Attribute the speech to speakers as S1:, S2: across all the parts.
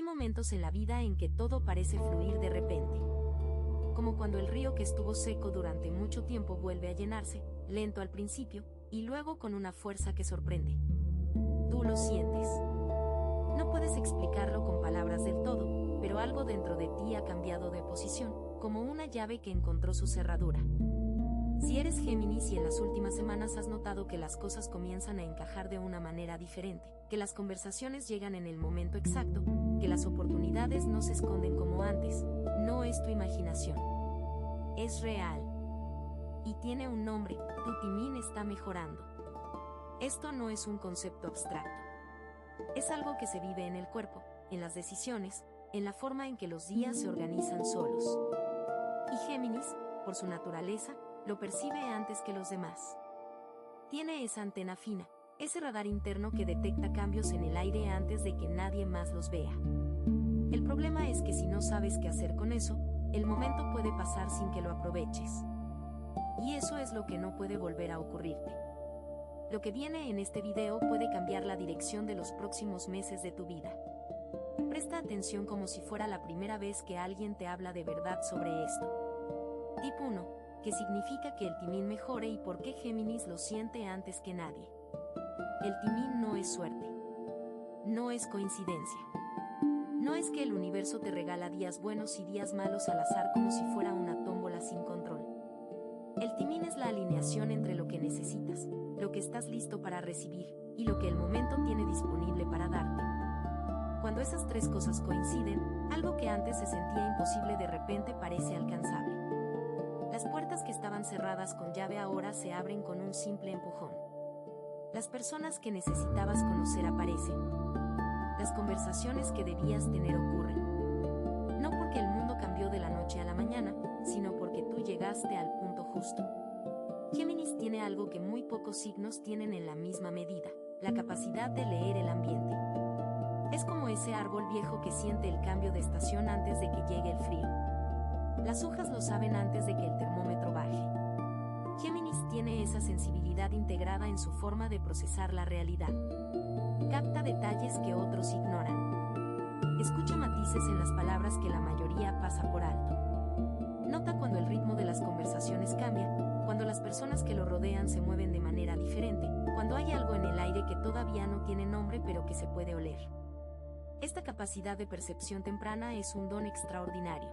S1: momentos en la vida en que todo parece fluir de repente. Como cuando el río que estuvo seco durante mucho tiempo vuelve a llenarse, lento al principio, y luego con una fuerza que sorprende. Tú lo sientes. No puedes explicarlo con palabras del todo, pero algo dentro de ti ha cambiado de posición, como una llave que encontró su cerradura. Si eres Géminis y en las últimas semanas has notado que las cosas comienzan a encajar de una manera diferente, que las conversaciones llegan en el momento exacto, que las oportunidades no se esconden como antes, no es tu imaginación. Es real. Y tiene un nombre, tu timín está mejorando. Esto no es un concepto abstracto. Es algo que se vive en el cuerpo, en las decisiones, en la forma en que los días se organizan solos. Y Géminis, por su naturaleza, lo percibe antes que los demás. Tiene esa antena fina, ese radar interno que detecta cambios en el aire antes de que nadie más los vea. El problema es que si no sabes qué hacer con eso, el momento puede pasar sin que lo aproveches. Y eso es lo que no puede volver a ocurrirte. Lo que viene en este video puede cambiar la dirección de los próximos meses de tu vida. Presta atención como si fuera la primera vez que alguien te habla de verdad sobre esto. Tip 1. ¿Qué significa que el timín mejore y por qué Géminis lo siente antes que nadie? El timín no es suerte. No es coincidencia. No es que el universo te regala días buenos y días malos al azar como si fuera una tómbola sin control. El timín es la alineación entre lo que necesitas, lo que estás listo para recibir, y lo que el momento tiene disponible para darte. Cuando esas tres cosas coinciden, algo que antes se sentía imposible de repente parece alcanzable. Las puertas que estaban cerradas con llave ahora se abren con un simple empujón. Las personas que necesitabas conocer aparecen. Las conversaciones que debías tener ocurren. No porque el mundo cambió de la noche a la mañana, sino porque tú llegaste al punto justo. Géminis tiene algo que muy pocos signos tienen en la misma medida: la capacidad de leer el ambiente. Es como ese árbol viejo que siente el cambio de estación antes de que llegue el frío. Las hojas lo saben antes de que el termómetro baje. Géminis tiene esa sensibilidad integrada en su forma de procesar la realidad. Capta detalles que otros ignoran. Escucha matices en las palabras que la mayoría pasa por alto. Nota cuando el ritmo de las conversaciones cambia, cuando las personas que lo rodean se mueven de manera diferente, cuando hay algo en el aire que todavía no tiene nombre pero que se puede oler. Esta capacidad de percepción temprana es un don extraordinario.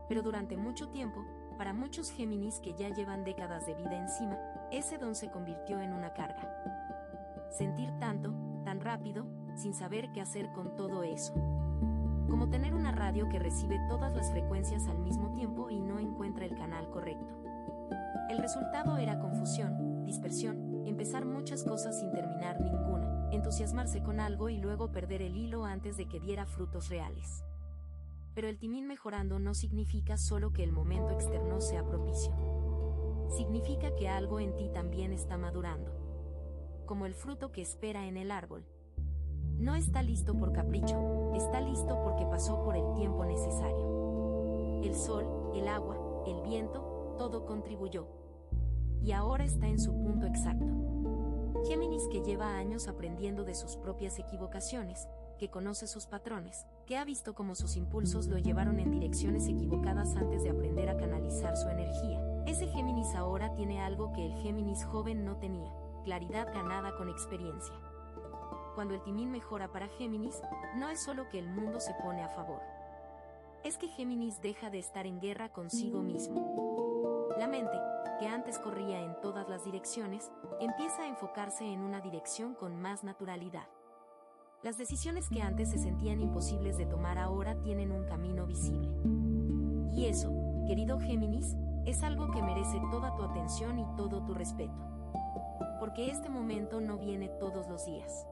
S1: Pero durante mucho tiempo, para muchos Géminis que ya llevan décadas de vida encima, ese don se convirtió en una carga. Sentir tanto, tan rápido, sin saber qué hacer con todo eso. Como tener una radio que recibe todas las frecuencias al mismo tiempo y no encuentra el canal correcto. El resultado era confusión, dispersión, empezar muchas cosas sin terminar ninguna, entusiasmarse con algo y luego perder el hilo antes de que diera frutos reales. Pero el timín mejorando no significa solo que el momento externo sea propicio. Significa que algo en ti también está madurando. Como el fruto que espera en el árbol. No está listo por capricho, está listo porque pasó por el tiempo necesario. El sol, el agua, el viento, todo contribuyó. Y ahora está en su punto exacto. Géminis que lleva años aprendiendo de sus propias equivocaciones, que conoce sus patrones, que ha visto cómo sus impulsos lo llevaron en direcciones equivocadas antes de aprender a canalizar su energía. Ese Géminis ahora tiene algo que el Géminis joven no tenía: claridad ganada con experiencia. Cuando el timín mejora para Géminis, no es solo que el mundo se pone a favor. Es que Géminis deja de estar en guerra consigo mismo. La mente, que antes corría en todas las direcciones, empieza a enfocarse en una dirección con más naturalidad. Las decisiones que antes se sentían imposibles de tomar ahora tienen un camino visible. Y eso, querido Géminis, es algo que merece toda tu atención y todo tu respeto. Porque este momento no viene todos los días.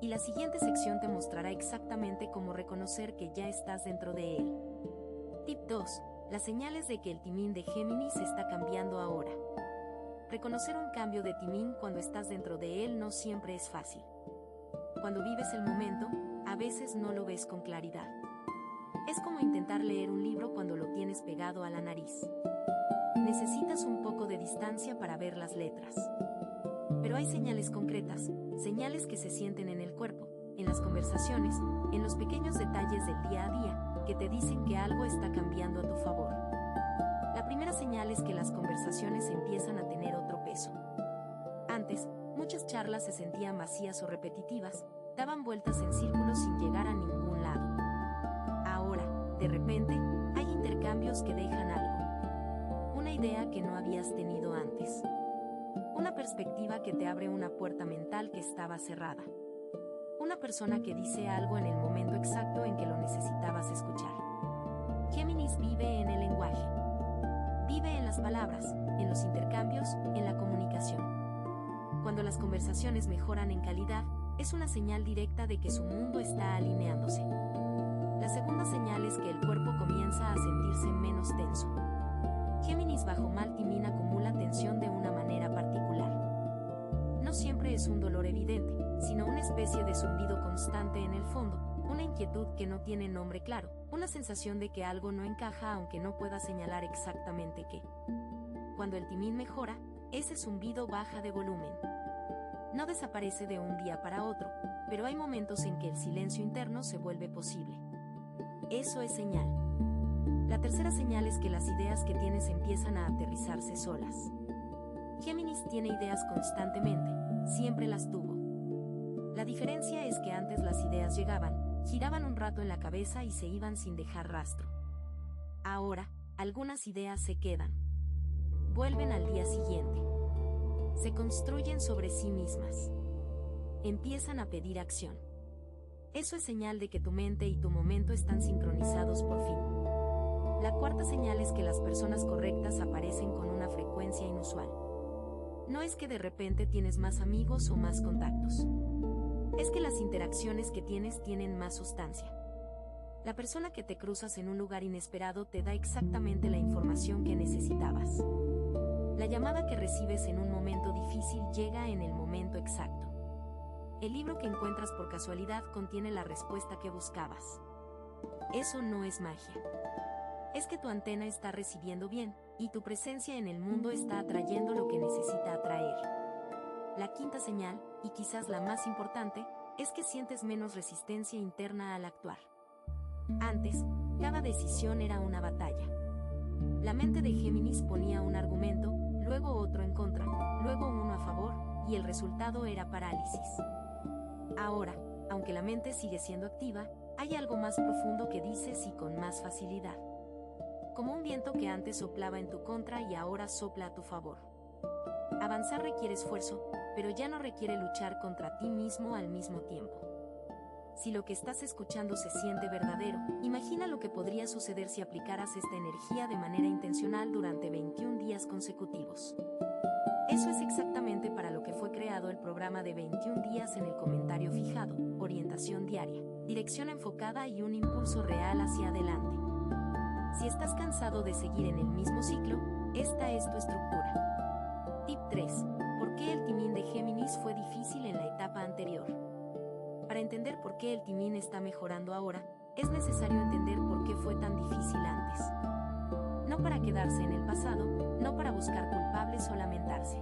S1: Y la siguiente sección te mostrará exactamente cómo reconocer que ya estás dentro de él. Tip 2. Las señales de que el timín de Géminis está cambiando ahora. Reconocer un cambio de timín cuando estás dentro de él no siempre es fácil. Cuando vives el momento, a veces no lo ves con claridad. Es como intentar leer un libro cuando lo tienes pegado a la nariz. Necesitas un poco de distancia para ver las letras. Pero hay señales concretas, señales que se sienten en el cuerpo, en las conversaciones, en los pequeños detalles del día a día, que te dicen que algo está cambiando a tu favor. La primera señal es que las conversaciones empiezan a tener otro peso. Antes, muchas charlas se sentían vacías o repetitivas, daban vueltas en círculos sin llegar a ningún lado. Ahora, de repente, hay intercambios que dejan algo. Una idea que no habías tenido antes. Una perspectiva que te abre una puerta mental que estaba cerrada. Una persona que dice algo en el momento exacto en que lo necesitabas escuchar. Géminis vive en el lenguaje. Vive en las palabras, en los intercambios, en la comunicación. Cuando las conversaciones mejoran en calidad, es una señal directa de que su mundo está alineándose. La segunda señal es que el cuerpo comienza a sentirse menos tenso. Géminis bajo mal timín acumula tensión de una manera particular. No siempre es un dolor evidente, sino una especie de zumbido constante en el fondo, una inquietud que no tiene nombre claro, una sensación de que algo no encaja aunque no pueda señalar exactamente qué. Cuando el timín mejora, ese zumbido baja de volumen. No desaparece de un día para otro, pero hay momentos en que el silencio interno se vuelve posible. Eso es señal. La tercera señal es que las ideas que tienes empiezan a aterrizarse solas. Géminis tiene ideas constantemente, siempre las tuvo. La diferencia es que antes las ideas llegaban, giraban un rato en la cabeza y se iban sin dejar rastro. Ahora, algunas ideas se quedan. Vuelven al día siguiente. Se construyen sobre sí mismas. Empiezan a pedir acción. Eso es señal de que tu mente y tu momento están sincronizados por fin. La cuarta señal es que las personas correctas aparecen con una frecuencia inusual. No es que de repente tienes más amigos o más contactos. Es que las interacciones que tienes tienen más sustancia. La persona que te cruzas en un lugar inesperado te da exactamente la información que necesitabas. La llamada que recibes en un momento difícil llega en el momento exacto. El libro que encuentras por casualidad contiene la respuesta que buscabas. Eso no es magia. Es que tu antena está recibiendo bien, y tu presencia en el mundo está atrayendo lo que necesita atraer. La quinta señal, y quizás la más importante, es que sientes menos resistencia interna al actuar. Antes, cada decisión era una batalla. La mente de Géminis ponía un argumento, luego otro en contra, luego uno a favor, y el resultado era parálisis. Ahora, aunque la mente sigue siendo activa, hay algo más profundo que dices y con más facilidad. Como un viento que antes soplaba en tu contra y ahora sopla a tu favor. Avanzar requiere esfuerzo, pero ya no requiere luchar contra ti mismo al mismo tiempo. Si lo que estás escuchando se siente verdadero, imagina lo que podría suceder si aplicaras esta energía de manera intencional durante 21 días consecutivos. Eso es exactamente para lo que fue creado el programa de 21 días en el comentario fijado, orientación diaria, dirección enfocada y un impulso real hacia adelante. Si estás cansado de seguir en el mismo ciclo, esta es tu estructura. Tip 3. ¿Por qué el timín de Géminis fue difícil en la etapa anterior? Para entender por qué el timín está mejorando ahora, es necesario entender por qué fue tan difícil antes. No para quedarse en el pasado, no para buscar culpables o lamentarse,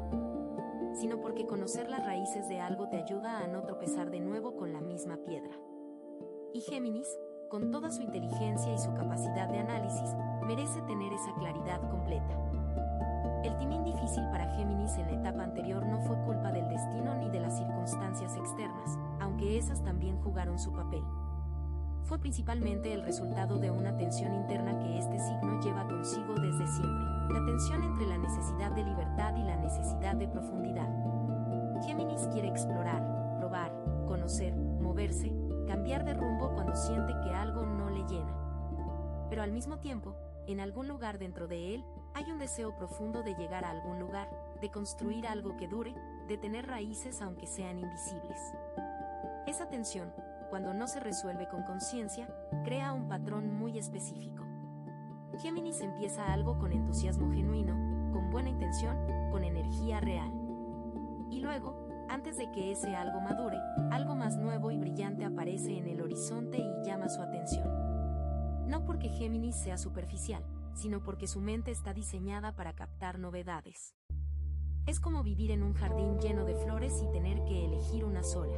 S1: sino porque conocer las raíces de algo te ayuda a no tropezar de nuevo con la misma piedra. Y Géminis, con toda su inteligencia y su capacidad de análisis, merece tener esa claridad completa. El timín difícil para Géminis en la etapa anterior no fue culpa del destino ni de las circunstancias externas, aunque esas también jugaron su papel. Fue principalmente el resultado de una tensión interna que este signo lleva consigo desde siempre, la tensión entre la necesidad de libertad y la necesidad de profundidad. Géminis quiere explorar, probar, conocer, moverse, cambiar de rumbo cuando siente que algo no le llena. Pero al mismo tiempo, en algún lugar dentro de él, hay un deseo profundo de llegar a algún lugar, de construir algo que dure, de tener raíces aunque sean invisibles. Esa tensión, cuando no se resuelve con conciencia, crea un patrón muy específico. Géminis empieza algo con entusiasmo genuino, con buena intención, con energía real. Y luego, antes de que ese algo madure, algo más nuevo y brillante aparece en el horizonte y llama su atención. No porque Géminis sea superficial, sino porque su mente está diseñada para captar novedades. Es como vivir en un jardín lleno de flores y tener que elegir una sola.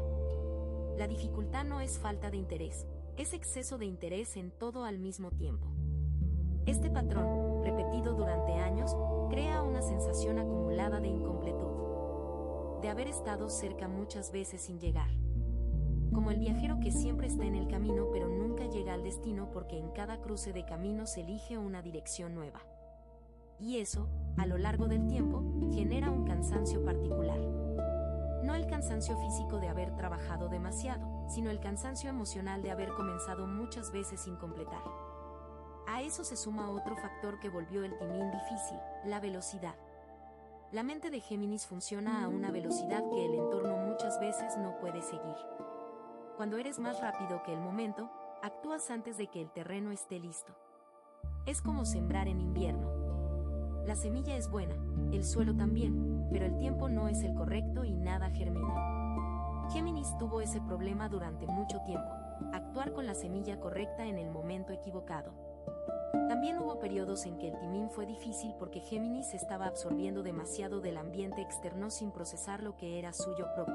S1: La dificultad no es falta de interés, es exceso de interés en todo al mismo tiempo. Este patrón, repetido durante años, crea una sensación acumulada de incompletud, de haber estado cerca muchas veces sin llegar. Como el viajero que siempre está en el camino pero nunca llega al destino porque en cada cruce de caminos elige una dirección nueva. Y eso, a lo largo del tiempo, genera un cansancio particular. No el cansancio físico de haber trabajado demasiado, sino el cansancio emocional de haber comenzado muchas veces sin completar. A eso se suma otro factor que volvió el timín difícil, la velocidad. La mente de Géminis funciona a una velocidad que el entorno muchas veces no puede seguir. Cuando eres más rápido que el momento, actúas antes de que el terreno esté listo. Es como sembrar en invierno. La semilla es buena, el suelo también, pero el tiempo no es el correcto y nada germina. Géminis tuvo ese problema durante mucho tiempo, actuar con la semilla correcta en el momento equivocado. También hubo periodos en que el timín fue difícil porque Géminis estaba absorbiendo demasiado del ambiente externo sin procesar lo que era suyo propio.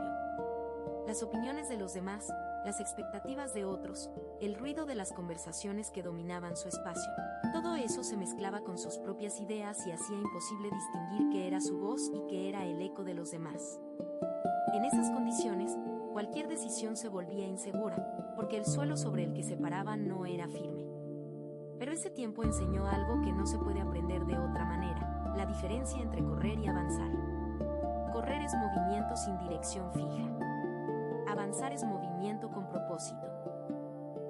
S1: Las opiniones de los demás, las expectativas de otros, el ruido de las conversaciones que dominaban su espacio, todo eso se mezclaba con sus propias ideas y hacía imposible distinguir qué era su voz y qué era el eco de los demás. En esas condiciones, cualquier decisión se volvía insegura, porque el suelo sobre el que se paraba no era firme. Pero ese tiempo enseñó algo que no se puede aprender de otra manera, la diferencia entre correr y avanzar. Correr es movimiento sin dirección fija. Avanzar es movimiento con propósito.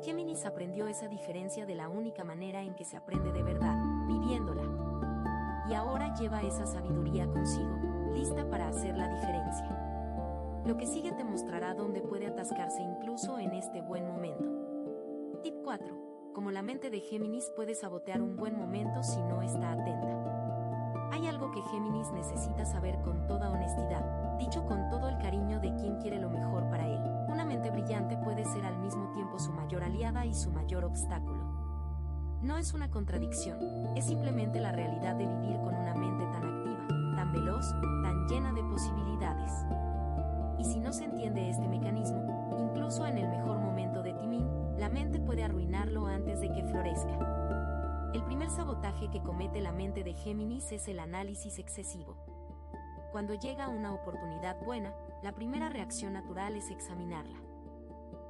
S1: Géminis aprendió esa diferencia de la única manera en que se aprende de verdad, viviéndola. Y ahora lleva esa sabiduría consigo, lista para hacer la diferencia. Lo que sigue te mostrará dónde puede atascarse incluso en este buen momento. Tip 4. Como la mente de Géminis puede sabotear un buen momento si no está atenta. Hay algo que Géminis necesita saber con toda honestidad, dicho con todo el cariño de quien quiere lo mejor para él. Una mente brillante puede ser al mismo tiempo su mayor aliada y su mayor obstáculo. No es una contradicción, es simplemente la realidad de vivir con una mente tan activa, tan veloz, tan llena de posibilidades. Y si no se entiende este mecanismo, incluso en el mejor momento de timín, la mente puede arruinarlo antes de que florezca. El primer sabotaje que comete la mente de Géminis es el análisis excesivo. Cuando llega una oportunidad buena, la primera reacción natural es examinarla.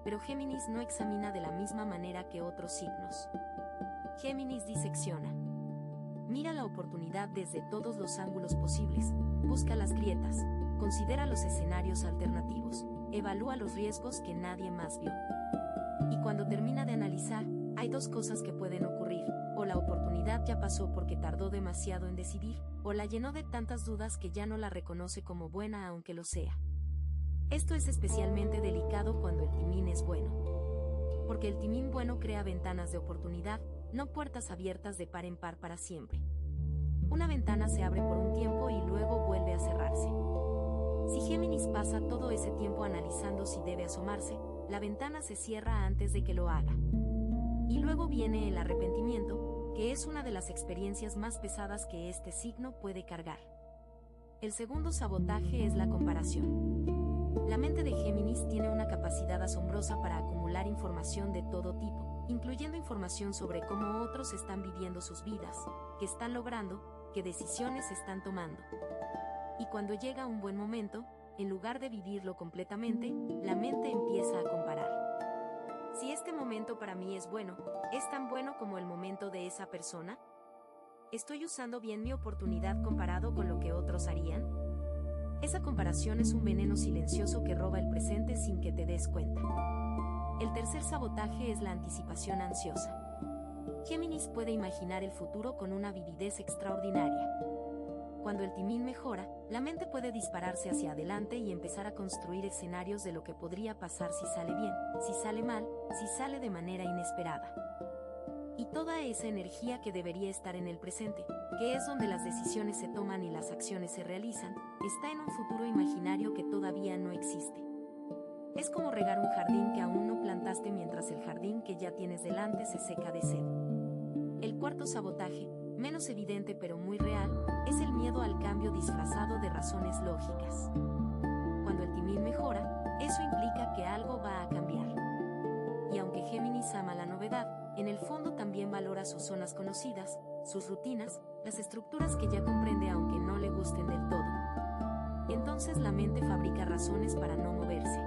S1: Pero Géminis no examina de la misma manera que otros signos. Géminis disecciona. Mira la oportunidad desde todos los ángulos posibles, busca las grietas, considera los escenarios alternativos, evalúa los riesgos que nadie más vio. Y cuando termina de analizar, hay dos cosas que pueden ocurrir: o la oportunidad ya pasó porque tardó demasiado en decidir, o la llenó de tantas dudas que ya no la reconoce como buena aunque lo sea. Esto es especialmente delicado cuando el timín es bueno. Porque el timín bueno crea ventanas de oportunidad, no puertas abiertas de par en par para siempre. Una ventana se abre por un tiempo y luego vuelve a cerrarse. Si Géminis pasa todo ese tiempo analizando si debe asomarse, la ventana se cierra antes de que lo haga. Y luego viene el arrepentimiento, que es una de las experiencias más pesadas que este signo puede cargar. El segundo sabotaje es la comparación. La mente de Géminis tiene una capacidad asombrosa para acumular información de todo tipo, incluyendo información sobre cómo otros están viviendo sus vidas, qué están logrando, qué decisiones están tomando. Y cuando llega un buen momento, en lugar de vivirlo completamente, la mente empieza a comparar. Si este momento para mí es bueno, ¿es tan bueno como el momento de esa persona? ¿Estoy usando bien mi oportunidad comparado con lo que otros harían? Esa comparación es un veneno silencioso que roba el presente sin que te des cuenta. El tercer sabotaje es la anticipación ansiosa. Géminis puede imaginar el futuro con una vividez extraordinaria. Cuando el timín mejora, la mente puede dispararse hacia adelante y empezar a construir escenarios de lo que podría pasar si sale bien, si sale mal, si sale de manera inesperada. Y toda esa energía que debería estar en el presente, que es donde las decisiones se toman y las acciones se realizan, está en un futuro imaginario que todavía no existe. Es como regar un jardín que aún no plantaste mientras el jardín que ya tienes delante se seca de sed. El cuarto sabotaje, menos evidente pero muy real, es el miedo al cambio disfrazado de razones lógicas. cuando el timín mejora, eso implica que algo va a cambiar. Y aunque Géminis ama la novedad, en el fondo también valora sus zonas conocidas, sus rutinas, las estructuras que ya comprende aunque no le gusten del todo. Entonces la mente fabrica razones para no moverse.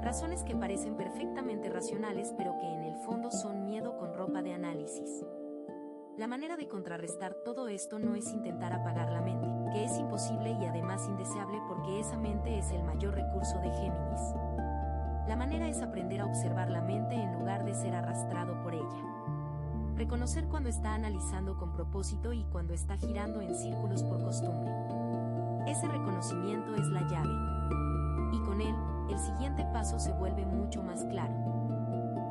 S1: Razones que parecen perfectamente racionales pero que en el fondo son miedo con ropa de análisis. La manera de contrarrestar todo esto no es intentar apagar la mente, que es imposible y además indeseable porque esa mente es el mayor recurso de Géminis. La manera es aprender a observar la mente en lugar de ser arrastrado por ella. Reconocer cuando está analizando con propósito y cuando está girando en círculos por costumbre. Ese reconocimiento es la llave. Y con él, el siguiente paso se vuelve mucho más claro.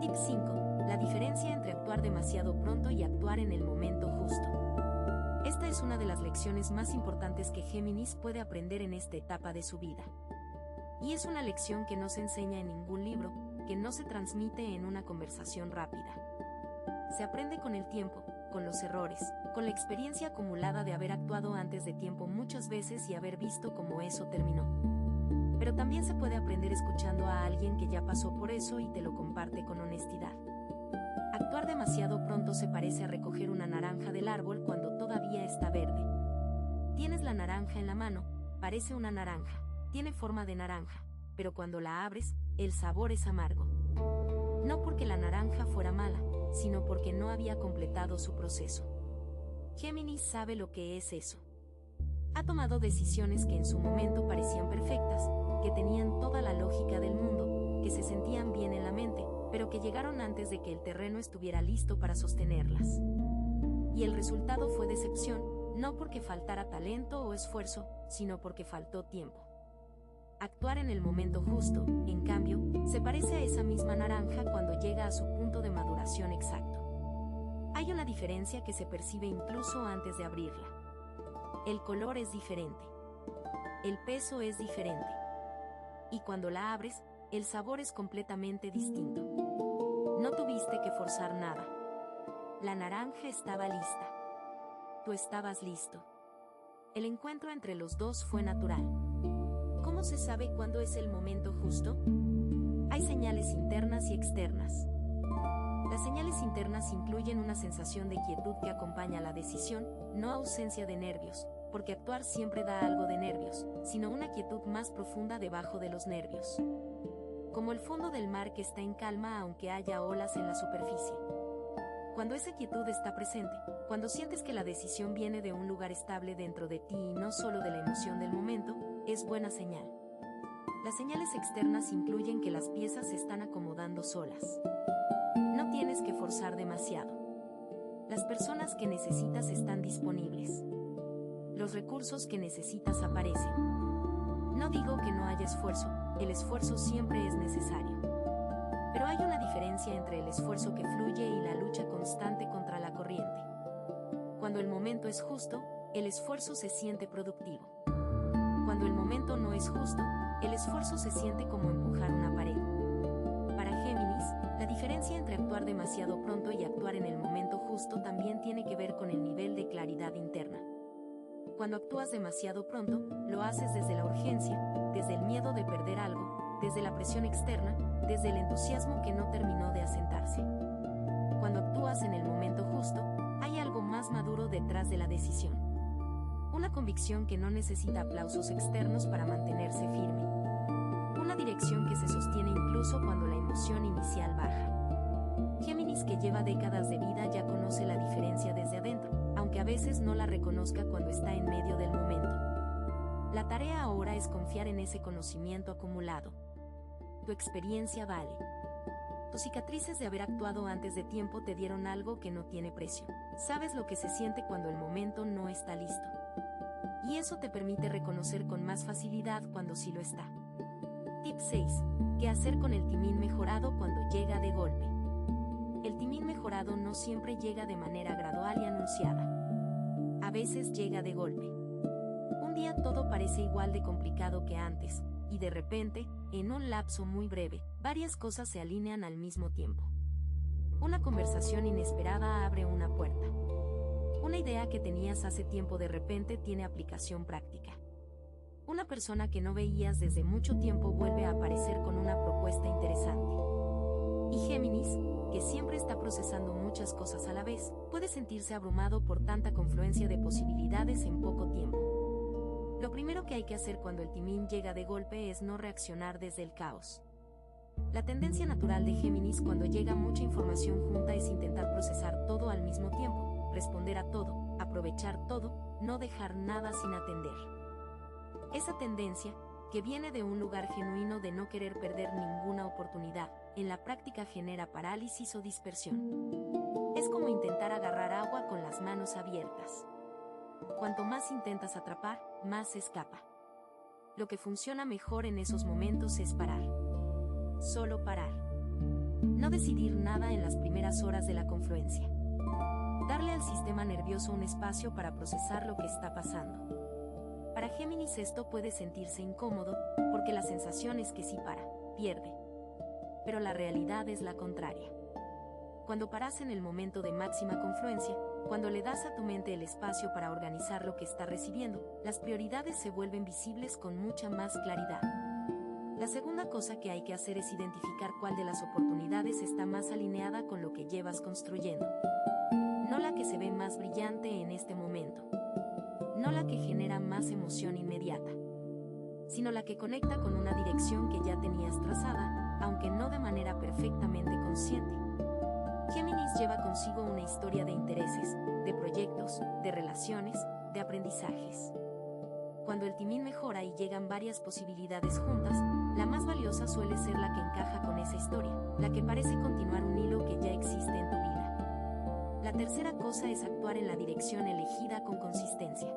S1: Tip 5. La diferencia entre actuar demasiado pronto y actuar en el momento justo. Esta es una de las lecciones más importantes que Géminis puede aprender en esta etapa de su vida. Y es una lección que no se enseña en ningún libro, que no se transmite en una conversación rápida. Se aprende con el tiempo, con los errores, con la experiencia acumulada de haber actuado antes de tiempo muchas veces y haber visto cómo eso terminó. Pero también se puede aprender escuchando a alguien que ya pasó por eso y te lo comparte con honestidad. Actuar demasiado pronto se parece a recoger una naranja del árbol cuando todavía está verde. Tienes la naranja en la mano, parece una naranja, tiene forma de naranja, pero cuando la abres, el sabor es amargo. No porque la naranja fuera mala, sino porque no había completado su proceso. Géminis sabe lo que es eso. Ha tomado decisiones que en su momento parecían perfectas, que tenían toda la lógica del mundo, que se sentían bien en la mente, pero que llegaron antes de que el terreno estuviera listo para sostenerlas. Y el resultado fue decepción, no porque faltara talento o esfuerzo, sino porque faltó tiempo. Actuar en el momento justo, en cambio, se parece a esa misma naranja cuando llega a su punto de maduración exacto. Hay una diferencia que se percibe incluso antes de abrirla. El color es diferente. El peso es diferente. Y cuando la abres, el sabor es completamente distinto. No tuviste que forzar nada. La naranja estaba lista. Tú estabas listo. El encuentro entre los dos fue natural. ¿Cómo se sabe cuándo es el momento justo? Hay señales internas y externas. Las señales internas incluyen una sensación de quietud que acompaña la decisión, no ausencia de nervios, porque actuar siempre da algo de nervios, sino una quietud más profunda debajo de los nervios. Como el fondo del mar que está en calma aunque haya olas en la superficie. Cuando esa quietud está presente, cuando sientes que la decisión viene de un lugar estable dentro de ti y no solo de la emoción del momento, es buena señal. Las señales externas incluyen que las piezas se están acomodando solas. No tienes que forzar demasiado. Las personas que necesitas están disponibles. Los recursos que necesitas aparecen. No digo que no haya esfuerzo, el esfuerzo siempre es necesario. Pero hay una diferencia entre el esfuerzo que fluye y la lucha constante contra la corriente. Cuando el momento es justo, el esfuerzo se siente productivo. Cuando el momento no es justo, el esfuerzo se siente como empujar una pared. Para Géminis, la diferencia entre actuar demasiado pronto y actuar en el momento justo también tiene que ver con el nivel de claridad interna. Cuando actúas demasiado pronto, lo haces desde la urgencia, desde el miedo de perder algo, desde la presión externa, desde el entusiasmo que no terminó de asentarse. Cuando actúas en el momento justo, hay algo más maduro detrás de la decisión. Una convicción que no necesita aplausos externos para mantenerse firme. Una dirección que se sostiene incluso cuando la emoción inicial baja. Géminis que lleva décadas de vida ya conoce la diferencia desde adentro, aunque a veces no la reconozca cuando está en medio del momento. La tarea ahora es confiar en ese conocimiento acumulado. Tu experiencia vale. Tus cicatrices de haber actuado antes de tiempo te dieron algo que no tiene precio. Sabes lo que se siente cuando el momento no está listo. Y eso te permite reconocer con más facilidad cuando sí lo está. Tip 6. ¿Qué hacer con el timín mejorado cuando llega de golpe? El timín mejorado no siempre llega de manera gradual y anunciada. A veces llega de golpe. Un día todo parece igual de complicado que antes, y de repente, en un lapso muy breve, varias cosas se alinean al mismo tiempo. Una conversación inesperada abre una puerta. Una idea que tenías hace tiempo de repente tiene aplicación práctica. Una persona que no veías desde mucho tiempo vuelve a aparecer con una propuesta interesante. Y Géminis, que siempre está procesando muchas cosas a la vez, puede sentirse abrumado por tanta confluencia de posibilidades en poco tiempo. Lo primero que hay que hacer cuando el timón llega de golpe es no reaccionar desde el caos. La tendencia natural de Géminis cuando llega mucha información junta es intentar procesar todo al mismo tiempo, responder a todo, aprovechar todo, no dejar nada sin atender. Esa tendencia, que viene de un lugar genuino de no querer perder ninguna oportunidad, en la práctica genera parálisis o dispersión. Es como intentar agarrar agua con las manos abiertas. Cuanto más intentas atrapar, más se escapa. Lo que funciona mejor en esos momentos es parar. Solo parar. No decidir nada en las primeras horas de la confluencia. Darle al sistema nervioso un espacio para procesar lo que está pasando. Para Géminis esto puede sentirse incómodo, porque la sensación es que si para, pierde. Pero la realidad es la contraria. Cuando paras en el momento de máxima confluencia, cuando le das a tu mente el espacio para organizar lo que está recibiendo, las prioridades se vuelven visibles con mucha más claridad. La segunda cosa que hay que hacer es identificar cuál de las oportunidades está más alineada con lo que llevas construyendo. No la que se ve más brillante en este momento. No la que genera más emoción inmediata, sino la que conecta con una dirección que ya tenías trazada, aunque no de manera perfectamente consciente. Géminis lleva consigo una historia de intereses, de proyectos, de relaciones, de aprendizajes. Cuando el timón mejora y llegan varias posibilidades juntas, la más valiosa suele ser la que encaja con esa historia, la que parece continuar un hilo que ya existe en tu vida. La tercera cosa es actuar en la dirección elegida con consistencia.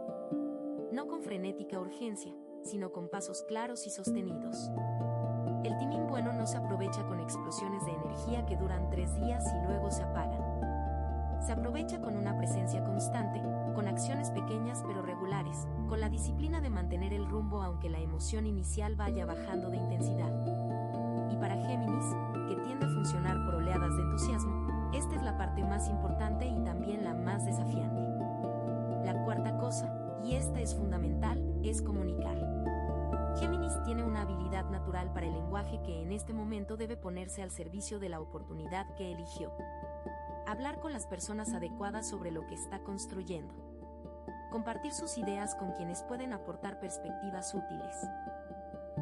S1: No con frenética urgencia, sino con pasos claros y sostenidos. El timón bueno no se aprovecha con explosiones de energía que duran 3 días y luego se apagan. Se aprovecha con una presencia constante, con acciones pequeñas pero regulares, con la disciplina de mantener el rumbo aunque la emoción inicial vaya bajando de intensidad. Y para Géminis, que tiende a funcionar por oleadas de entusiasmo, esta es la parte más importante y también la más desafiante. La cuarta cosa, y esta es fundamental, es comunicar. Géminis tiene una habilidad natural para el lenguaje que en este momento debe ponerse al servicio de la oportunidad que eligió. Hablar con las personas adecuadas sobre lo que está construyendo. Compartir sus ideas con quienes pueden aportar perspectivas útiles.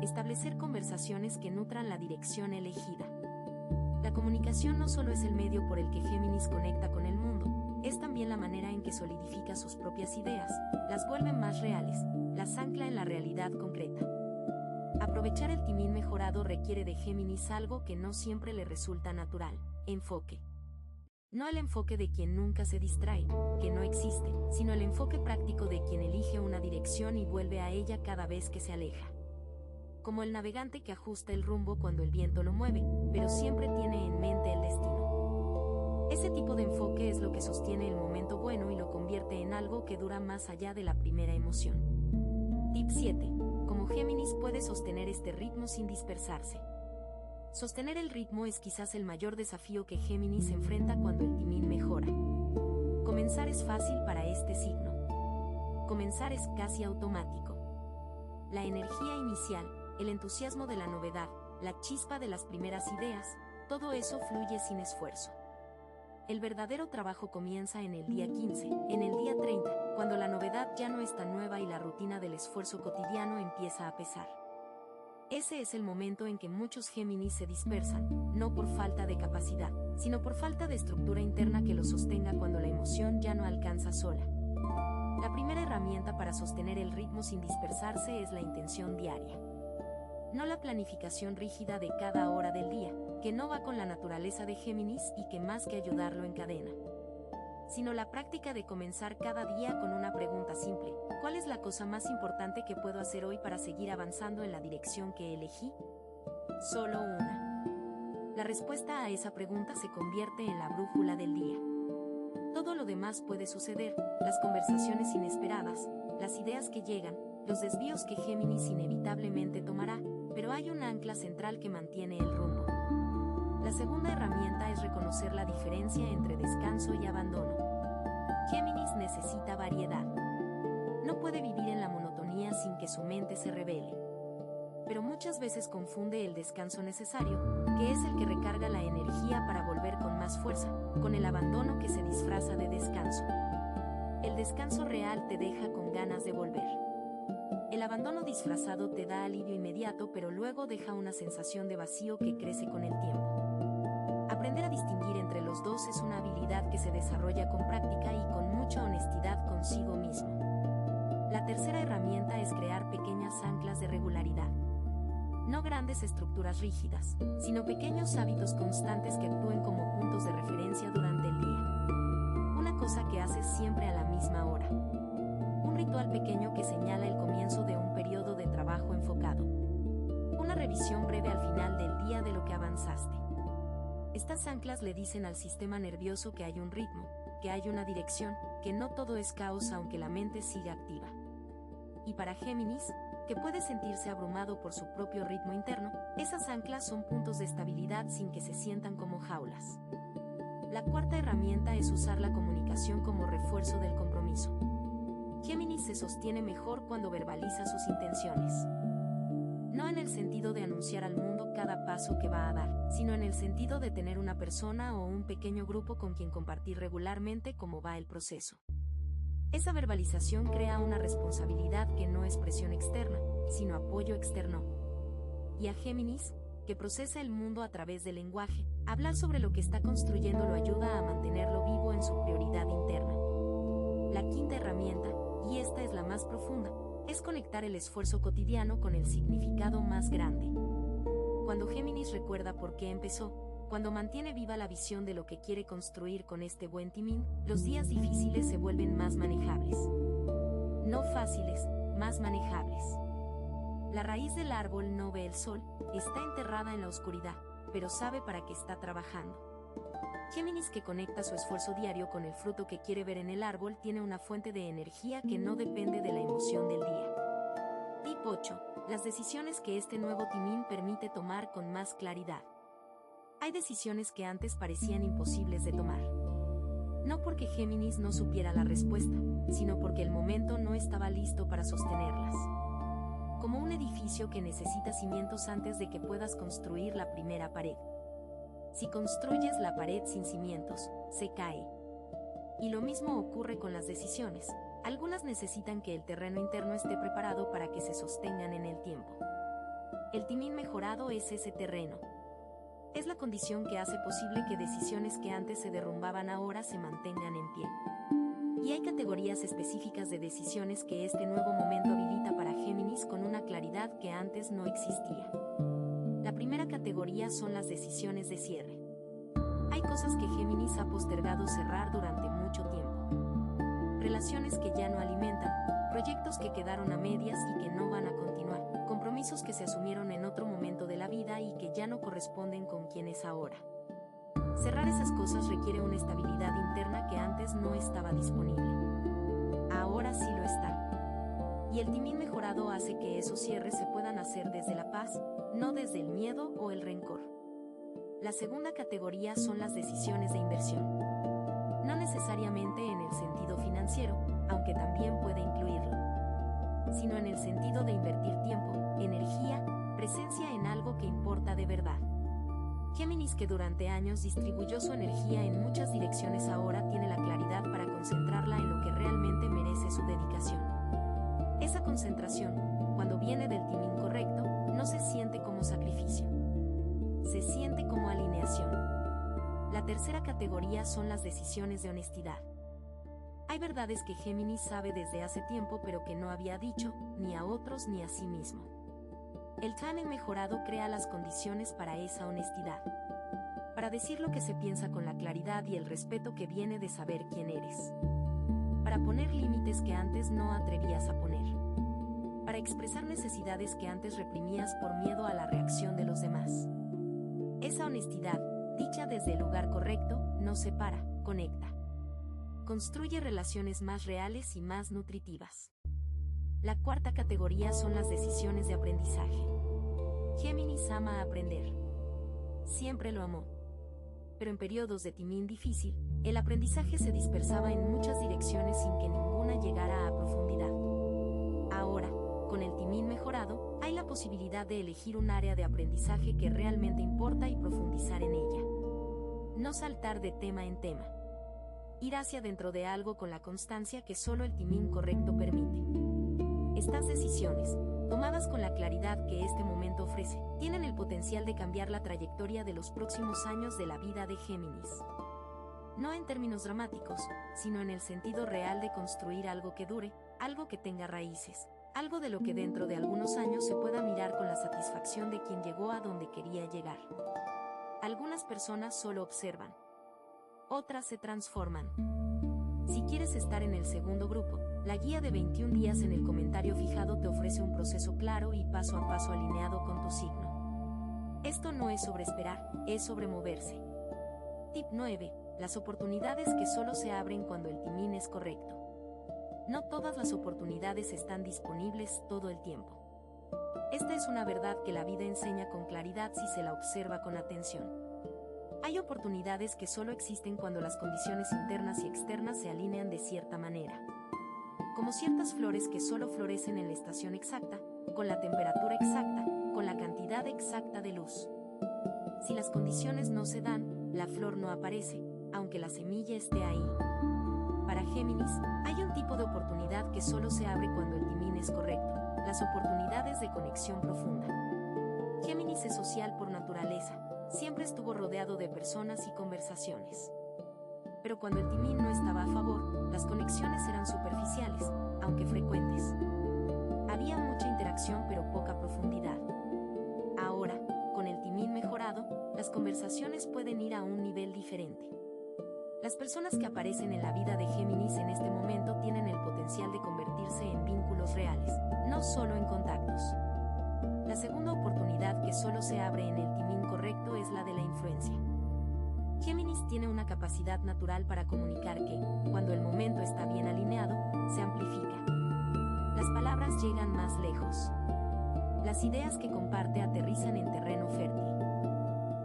S1: Establecer conversaciones que nutran la dirección elegida. La comunicación no solo es el medio por el que Géminis conecta con el mundo, es también la manera en que solidifica sus propias ideas, las vuelve más reales, las ancla en la realidad concreta. Aprovechar el timón mejorado requiere de Géminis algo que no siempre le resulta natural: enfoque. No el enfoque de quien nunca se distrae, que no existe, sino el enfoque práctico de quien elige una dirección y vuelve a ella cada vez que se aleja. Como el navegante que ajusta el rumbo cuando el viento lo mueve, pero siempre tiene en mente el destino. Ese tipo de enfoque es lo que sostiene el momento bueno y lo convierte en algo que dura más allá de la primera emoción. Tip 7. Como Géminis puede sostener este ritmo sin dispersarse. Sostener el ritmo es quizás el mayor desafío que Géminis enfrenta cuando el timón mejora. Comenzar es fácil para este signo. Comenzar es casi automático. La energía inicial, el entusiasmo de la novedad, la chispa de las primeras ideas, todo eso fluye sin esfuerzo. El verdadero trabajo comienza en el día 15, en el día 30, cuando la novedad ya no es tan nueva y la rutina del esfuerzo cotidiano empieza a pesar. Ese es el momento en que muchos Géminis se dispersan, no por falta de capacidad, sino por falta de estructura interna que los sostenga cuando la emoción ya no alcanza sola. La primera herramienta para sostener el ritmo sin dispersarse es la intención diaria. No la planificación rígida de cada hora del día, que no va con la naturaleza de Géminis y que más que ayudarlo encadena. Sino la práctica de comenzar cada día con una pregunta simple: ¿cuál es la cosa más importante que puedo hacer hoy para seguir avanzando en la dirección que elegí? Solo una. La respuesta a esa pregunta se convierte en la brújula del día. Todo lo demás puede suceder, las conversaciones inesperadas, las ideas que llegan, los desvíos que Géminis inevitablemente tomará, pero hay un ancla central que mantiene el rumbo. La segunda herramienta es reconocer la diferencia entre descanso y abandono. Géminis necesita variedad. No puede vivir en la monotonía sin que su mente se rebele. Pero muchas veces confunde el descanso necesario, que es el que recarga la energía para volver con más fuerza, con el abandono que se disfraza de descanso. El descanso real te deja con ganas de volver. El abandono disfrazado te da alivio inmediato, pero luego deja una sensación de vacío que crece con el tiempo. Aprender a distinguir entre los dos es una habilidad que se desarrolla con práctica y con mucha honestidad consigo mismo. La tercera herramienta es crear pequeñas anclas de regularidad. No grandes estructuras rígidas, sino pequeños hábitos constantes que actúen como puntos de referencia durante el día. Una cosa que haces siempre a la misma hora. Un ritual pequeño que señala el comienzo de un periodo de trabajo enfocado. Una revisión breve al final del día de lo que avanzaste. Estas anclas le dicen al sistema nervioso que hay un ritmo, que hay una dirección, que no todo es caos aunque la mente siga activa. Y para Géminis, que puede sentirse abrumado por su propio ritmo interno, esas anclas son puntos de estabilidad sin que se sientan como jaulas. La cuarta herramienta es usar la comunicación como refuerzo del compromiso. Géminis se sostiene mejor cuando verbaliza sus intenciones. No en el sentido de anunciar al mundo cada paso que va a dar, sino en el sentido de tener una persona o un pequeño grupo con quien compartir regularmente cómo va el proceso. Esa verbalización crea una responsabilidad que no es presión externa, sino apoyo externo. Y a Géminis, que procesa el mundo a través del lenguaje, hablar sobre lo que está construyendo lo ayuda a mantenerlo vivo en su prioridad interna. La quinta herramienta, y esta es la más profunda, es conectar el esfuerzo cotidiano con el significado más grande. Cuando Géminis recuerda por qué empezó, cuando mantiene viva la visión de lo que quiere construir con este buen timín, los días difíciles se vuelven más manejables. No fáciles, más manejables. La raíz del árbol no ve el sol, está enterrada en la oscuridad, pero sabe para qué está trabajando. Géminis, que conecta su esfuerzo diario con el fruto que quiere ver en el árbol, tiene una fuente de energía que no depende de la emoción del día. Tip 8. Las decisiones que este nuevo timín permite tomar con más claridad. Hay decisiones que antes parecían imposibles de tomar. No porque Géminis no supiera la respuesta, sino porque el momento no estaba listo para sostenerlas. Como un edificio que necesita cimientos antes de que puedas construir la primera pared. Si construyes la pared sin cimientos, se cae. Y lo mismo ocurre con las decisiones. Algunas necesitan que el terreno interno esté preparado para que se sostengan en el tiempo. El timín mejorado es ese terreno. Es la condición que hace posible que decisiones que antes se derrumbaban ahora se mantengan en pie. Y hay categorías específicas de decisiones que este nuevo momento habilita para Géminis con una claridad que antes no existía. La primera categoría son las decisiones de cierre. Hay cosas que Géminis ha postergado cerrar durante mucho tiempo. Relaciones que ya no alimentan, proyectos que quedaron a medias y que no van a continuar, compromisos que se asumieron en otro momento de la vida y que ya no corresponden con quien es ahora. Cerrar esas cosas requiere una estabilidad interna que antes no estaba disponible. Ahora sí lo está. Y el timín mejorado hace que esos cierres se puedan hacer desde la paz, no desde el miedo o el rencor. La segunda categoría son las decisiones de inversión. No necesariamente en el sentido financiero, aunque también puede incluirlo, sino en el sentido de invertir tiempo, energía, presencia en algo que importa de verdad. Géminis, que durante años distribuyó su energía en muchas direcciones, ahora tiene la claridad para concentrarla en lo que realmente merece su dedicación. Esa concentración, cuando viene del timín correcto, no se siente como sacrificio. Se siente como alineación. La tercera categoría son las decisiones de honestidad. Hay verdades que Géminis sabe desde hace tiempo pero que no había dicho, ni a otros ni a sí mismo. El timing mejorado crea las condiciones para esa honestidad. Para decir lo que se piensa con la claridad y el respeto que viene de saber quién eres. Para poner límites que antes no atrevías a poner. Para expresar necesidades que antes reprimías por miedo a la reacción de los demás. Esa honestidad, dicha desde el lugar correcto, no separa, conecta. Construye relaciones más reales y más nutritivas. La cuarta categoría son las decisiones de aprendizaje. Géminis ama aprender. Siempre lo amó. Pero en periodos de timín difícil, el aprendizaje se dispersaba en muchas direcciones sin que ninguna llegara a profundidad. Ahora, con el timín mejorado, hay la posibilidad de elegir un área de aprendizaje que realmente importa y profundizar en ella. No saltar de tema en tema. Ir hacia dentro de algo con la constancia que solo el timín correcto permite. Estas decisiones, tomadas con la claridad que este momento ofrece, tienen el potencial de cambiar la trayectoria de los próximos años de la vida de Géminis. No en términos dramáticos, sino en el sentido real de construir algo que dure, algo que tenga raíces, algo de lo que dentro de algunos años se pueda mirar con la satisfacción de quien llegó a donde quería llegar. Algunas personas solo observan. Otras se transforman. Si quieres estar en el segundo grupo, la guía de 21 días en el comentario fijado te ofrece un proceso claro y paso a paso alineado con tu signo. Esto no es sobre esperar, es sobre moverse. Tip 9. Las oportunidades que solo se abren cuando el timín es correcto. No todas las oportunidades están disponibles todo el tiempo. Esta es una verdad que la vida enseña con claridad si se la observa con atención. Hay oportunidades que solo existen cuando las condiciones internas y externas se alinean de cierta manera. Como ciertas flores que solo florecen en la estación exacta, con la temperatura exacta, con la cantidad exacta de luz. Si las condiciones no se dan, la flor no aparece, aunque la semilla esté ahí. Para Géminis, hay un tipo de oportunidad que solo se abre cuando el timín es correcto, las oportunidades de conexión profunda. Géminis es social por naturaleza, siempre estuvo rodeado de personas y conversaciones. Pero cuando el timín no estaba a favor, las conexiones eran superficiales, aunque frecuentes. Había mucha interacción pero poca profundidad. Ahora, con el timín mejorado, las conversaciones pueden ir a un nivel diferente. Las personas que aparecen en la vida de Géminis en este momento tienen el potencial de convertirse en vínculos reales, no solo en contactos. La segunda oportunidad que solo se abre en el timín correcto es la de la influencia. Géminis tiene una capacidad natural para comunicar que, cuando el momento está bien alineado, se amplifica. Las palabras llegan más lejos. Las ideas que comparte aterrizan en terreno fértil.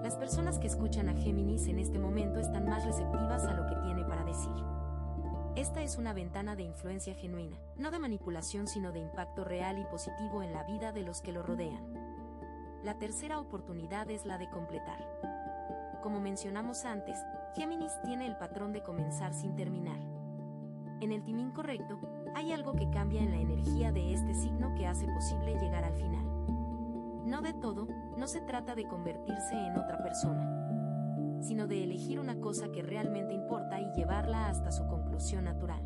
S1: Las personas que escuchan a Géminis en este momento están más receptivas a lo que tiene para decir. Esta es una ventana de influencia genuina, no de manipulación sino de impacto real y positivo en la vida de los que lo rodean. La tercera oportunidad es la de completar. Como mencionamos antes, Géminis tiene el patrón de comenzar sin terminar. En el timín correcto, hay algo que cambia en la energía de este signo que hace posible llegar al final. No de todo, no se trata de convertirse en otra persona, sino de elegir una cosa que realmente importa y llevarla hasta su conclusión natural.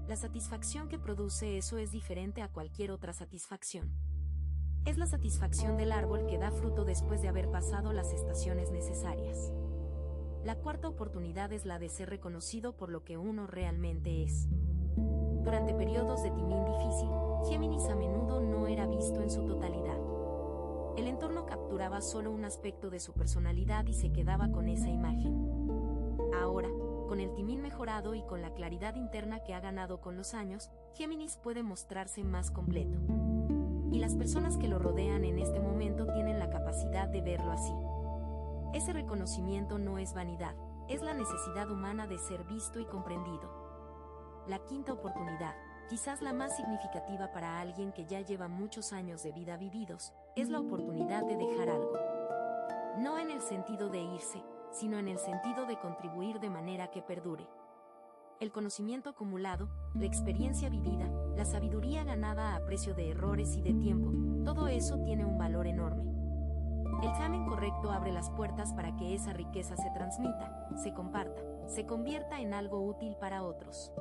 S1: La satisfacción que produce eso es diferente a cualquier otra satisfacción. Es la satisfacción del árbol que da fruto después de haber pasado las estaciones necesarias. La cuarta oportunidad es la de ser reconocido por lo que uno realmente es. Durante periodos de timín difícil, Géminis a menudo no era visto en su totalidad. El entorno capturaba solo un aspecto de su personalidad y se quedaba con esa imagen. Ahora, con el timín mejorado y con la claridad interna que ha ganado con los años, Géminis puede mostrarse más completo. Y las personas que lo rodean en este momento tienen la capacidad de verlo así. Ese reconocimiento no es vanidad, es la necesidad humana de ser visto y comprendido. La quinta oportunidad, quizás la más significativa para alguien que ya lleva muchos años de vida vividos, es la oportunidad de dejar algo. No en el sentido de irse, sino en el sentido de contribuir de manera que perdure. El conocimiento acumulado, la experiencia vivida, la sabiduría ganada a precio de errores y de tiempo, todo eso tiene un valor enorme. El timing correcto abre las puertas para que esa riqueza se transmita, se comparta, se convierta en algo útil para otros.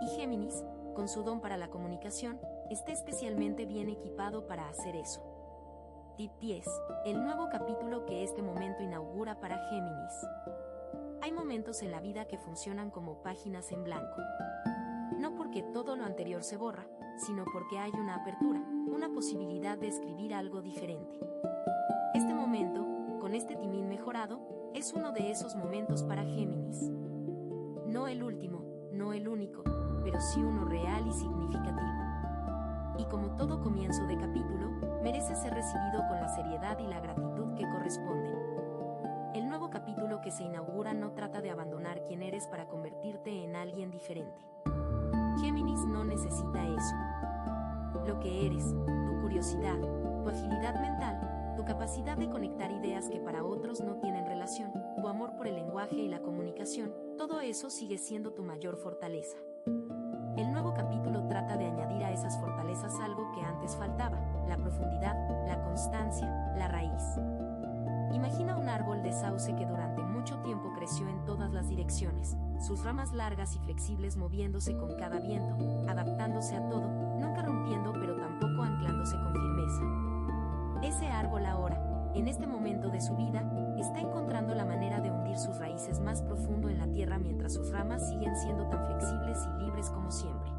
S1: Y Géminis, con su don para la comunicación, está especialmente bien equipado para hacer eso. Tip 10. El nuevo capítulo que este momento inaugura para Géminis. Hay momentos en la vida que funcionan como páginas en blanco. No porque todo lo anterior se borra, sino porque hay una apertura, una posibilidad de escribir algo diferente. Este momento, con este timín mejorado, es uno de esos momentos para Géminis. No el último, no el único, pero sí uno real y significativo. Y como todo comienzo de capítulo, merece ser recibido con la seriedad y la gratitud que corresponden. El nuevo capítulo que se inaugura no trata de abandonar quién eres para convertirte en alguien diferente. Géminis no necesita eso. lo que eres, tu curiosidad, tu agilidad mental, tu capacidad de conectar ideas que para otros no tienen relación, tu amor por el lenguaje y la comunicación, todo eso sigue siendo tu mayor fortaleza. El nuevo capítulo trata de añadir a esas fortalezas algo que antes faltaba: la profundidad, la constancia, la raíz. Imagina un árbol de sauce que durante mucho tiempo creció en todas las direcciones, sus ramas largas y flexibles moviéndose con cada viento, adaptándose a todo, nunca rompiendo pero tampoco anclándose con firmeza. Ese árbol ahora, en este momento de su vida, está encontrando la manera de hundir sus raíces más profundo en la tierra mientras sus ramas siguen siendo tan flexibles y libres como siempre.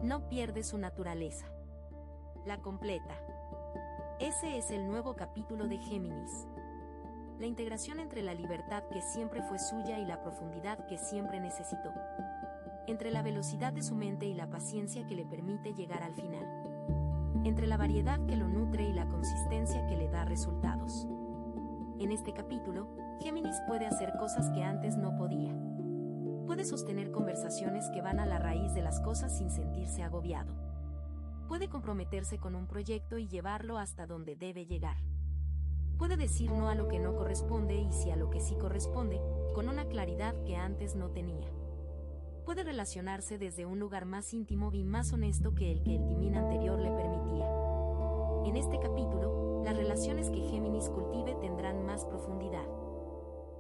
S1: No pierde su naturaleza. La completa. Ese es el nuevo capítulo de Géminis. La integración entre la libertad que siempre fue suya y la profundidad que siempre necesitó. Entre la velocidad de su mente y la paciencia que le permite llegar al final. Entre la variedad que lo nutre y la consistencia que le da resultados. En este capítulo, Géminis puede hacer cosas que antes no podía. Puede sostener conversaciones que van a la raíz de las cosas sin sentirse agobiado. Puede comprometerse con un proyecto y llevarlo hasta donde debe llegar. Puede decir no a lo que no corresponde y sí a lo que sí corresponde, con una claridad que antes no tenía. Puede relacionarse desde un lugar más íntimo y más honesto que el timín anterior le permitía. En este capítulo, las relaciones que Géminis cultive tendrán más profundidad.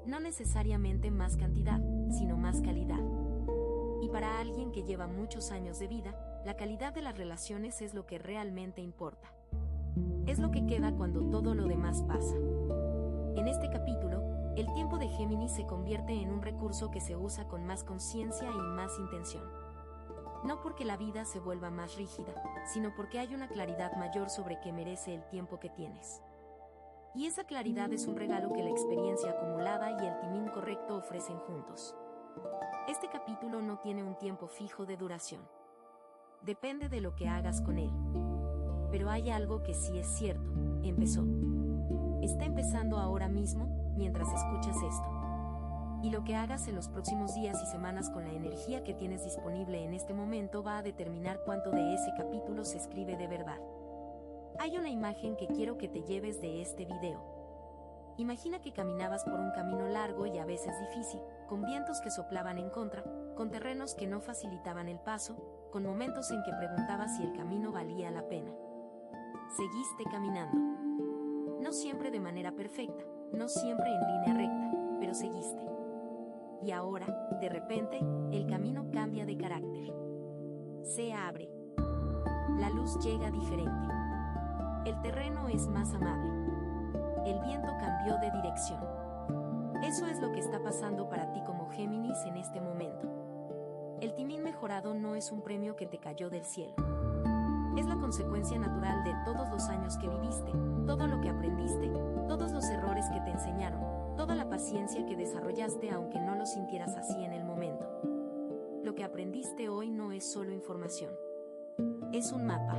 S1: No necesariamente más cantidad, sino más calidad. Y para alguien que lleva muchos años de vida, la calidad de las relaciones es lo que realmente importa. Es lo que queda cuando todo lo demás pasa. En este capítulo, el tiempo de Géminis se convierte en un recurso que se usa con más conciencia y más intención. No porque la vida se vuelva más rígida, sino porque hay una claridad mayor sobre qué merece el tiempo que tienes. Y esa claridad es un regalo que la experiencia acumulada y el timing correcto ofrecen juntos. Este capítulo no tiene un tiempo fijo de duración. Depende de lo que hagas con él. Pero hay algo que sí es cierto: empezó. Está empezando ahora mismo, mientras escuchas esto. Y lo que hagas en los próximos días y semanas con la energía que tienes disponible en este momento va a determinar cuánto de ese capítulo se escribe de verdad. Hay una imagen que quiero que te lleves de este video. Imagina que caminabas por un camino largo y a veces difícil, con vientos que soplaban en contra, con terrenos que no facilitaban el paso, con momentos en que preguntabas si el camino valía la pena. Seguiste caminando. No siempre de manera perfecta, no siempre en línea recta, pero seguiste. Y ahora, de repente, el camino cambia de carácter. Se abre. La luz llega diferente. El terreno es más amable. El viento cambió de dirección. Eso es lo que está pasando para ti como Géminis en este momento. El timín mejorado no es un premio que te cayó del cielo. Es la consecuencia natural de todos los años que viviste, todo lo que aprendiste, todos los errores que te enseñaron, toda la paciencia que desarrollaste aunque no lo sintieras así en el momento. Lo que aprendiste hoy no es solo información. Es un mapa.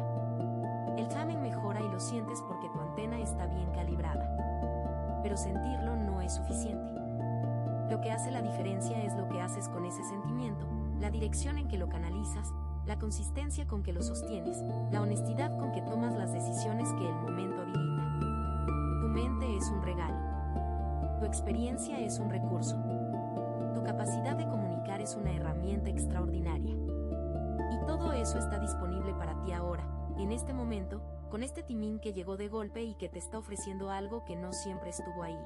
S1: El timing mejora y lo sientes porque tu antena está bien calibrada. Pero sentirlo no es suficiente. Lo que hace la diferencia es lo que haces con ese sentimiento, la dirección en que lo canalizas, la consistencia con que lo sostienes, la honestidad con que tomas las decisiones que el momento habilita. Tu mente es un regalo. Tu experiencia es un recurso. Tu capacidad de comunicar es una herramienta extraordinaria. Y todo eso está disponible para ti ahora, en este momento, con este timín que llegó de golpe y que te está ofreciendo algo que no siempre estuvo ahí.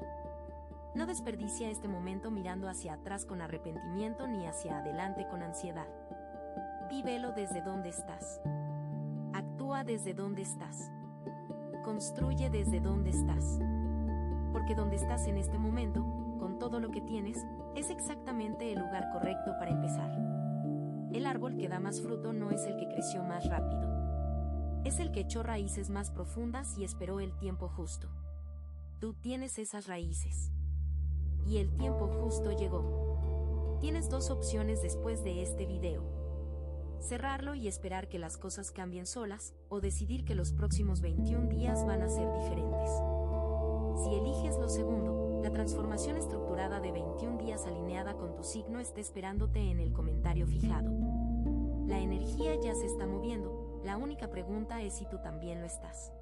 S1: No desperdicia este momento mirando hacia atrás con arrepentimiento ni hacia adelante con ansiedad. Vívelo desde donde estás. Actúa desde donde estás. Construye desde donde estás. Porque donde estás en este momento, con todo lo que tienes, es exactamente el lugar correcto para empezar. El árbol que da más fruto no es el que creció más rápido. Es el que echó raíces más profundas y esperó el tiempo justo. Tú tienes esas raíces. Y el tiempo justo llegó. Tienes dos opciones después de este video. Cerrarlo y esperar que las cosas cambien solas, o decidir que los próximos 21 días van a ser diferentes. Si eliges lo segundo, la transformación estructurada de 21 días alineada con tu signo está esperándote en el comentario fijado. La energía ya se está moviendo, La única pregunta es si tú también lo estás.